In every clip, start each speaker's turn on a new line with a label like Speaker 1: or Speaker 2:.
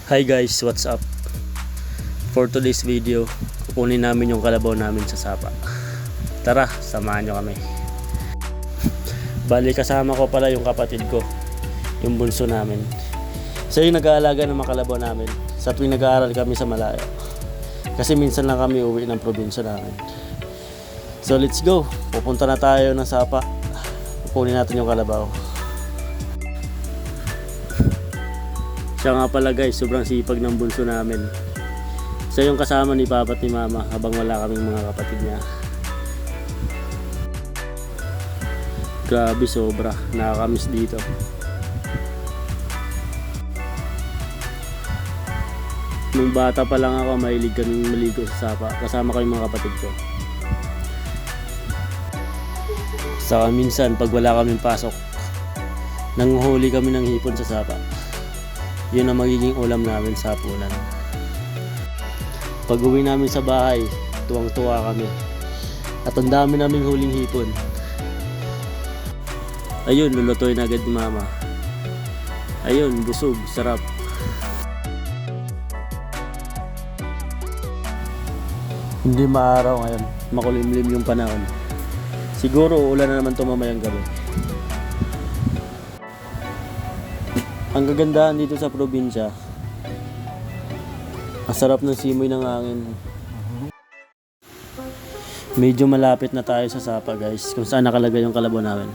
Speaker 1: Hi guys, what's up? For today's video, kukunin namin yung kalabaw namin sa sapa. Tara, samahan nyo kami. Bali, kasama ko pala yung kapatid ko, yung bunso namin. Siya yung nag-aalaga ng mga kalabaw namin sa tuwing nag-aaral kami sa malayo. Kasi minsan lang kami uwi ng probinsya namin. So let's go, pupunta na tayo ng sapa. Kukunin natin yung kalabaw. Siya nga pala guys, sobrang sipag ng bunso namin. Siya yung kasama ni Papa at ni Mama habang wala kaming mga kapatid niya. Grabe, sobra. Nakakamiss dito. Nung bata pa lang ako, mahilig kami maligo sa sapa. Kasama ko yung mga kapatid ko. Saka minsan, pag wala kaming pasok, nanguhuli kami ng hipon sa sapa. Yun ang magiging ulam namin sa hapunan. Pag uwi namin sa bahay, tuwang-tuwa kami. At ang dami naming huling hipon. Ayun, lulutuin agad ni Mama. Ayun, busog, sarap. Hindi maaraw ngayon, makulimlim yung panahon. Siguro uulan na naman ito mamayang gabi. Ang gagandahan dito sa probinsya, ang sarap ng simoy ng hangin. Medyo malapit na tayo sa sapa guys, kung saan nakalagay yung kalabaw namin.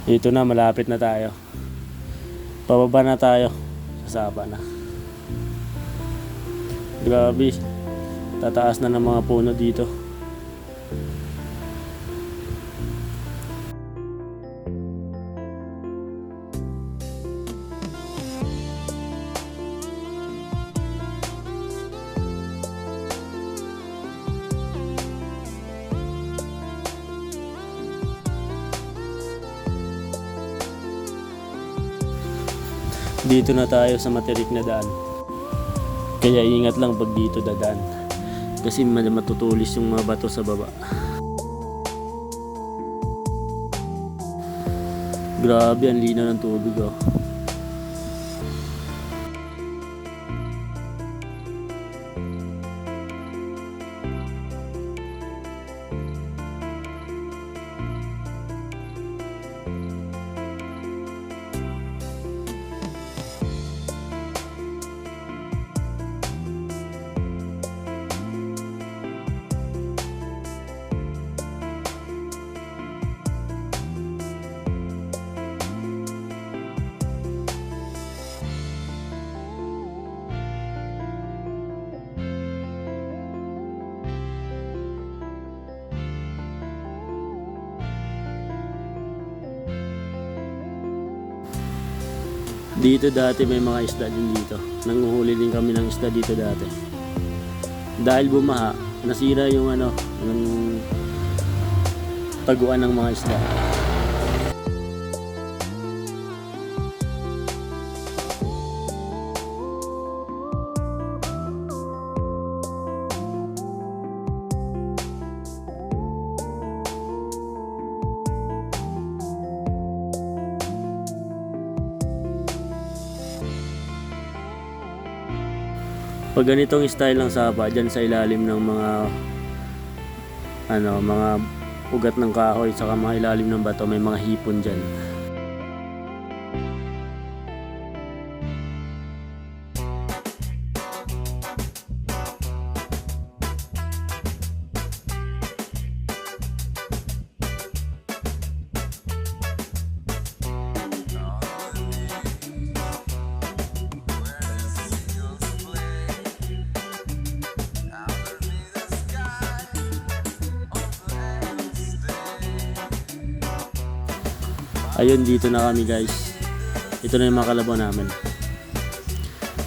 Speaker 1: Dito na, malapit na tayo. Pababa na tayo. Sa sapa na. Grabe. Tataas na ng mga puno dito. Dito na tayo sa matirik na daan. Kaya ingat lang pag dito dadaan. Kasi matutulis yung mga bato sa baba. Grabe, ang linaw ng tubig oh. Dito dati may mga isda din dito. Nanguhuli din kami ng isda dito dati. Dahil bumaha, nasira yung yung taguan ng mga isda. Pag ganitong style ng sapa, dyan sa ilalim ng mga mga ugat ng kahoy saka mga ilalim ng bato, may mga hipon dyan. Ayun, dito na kami guys. Ito na yung mga kalabaw namin.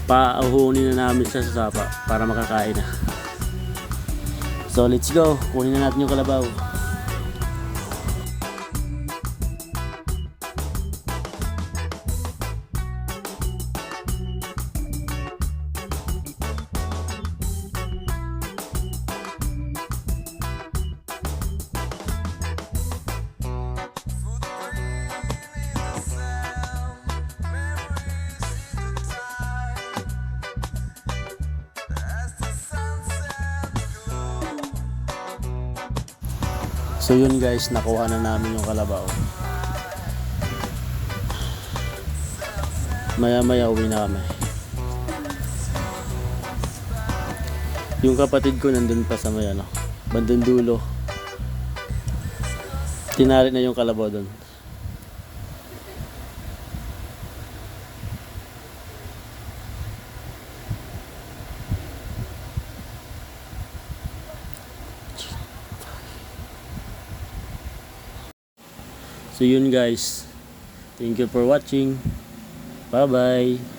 Speaker 1: Pauhunin na namin siya sa sapa para makakain na. So let's go, kunin na natin yung kalabaw. So yun guys, nakuha na namin yung kalabaw. Maya maya uwi na kami. Yung kapatid ko nandun pa sa may bandang dulo. Tinali na yung kalabaw doon. So yun guys, thank you for watching. Bye bye.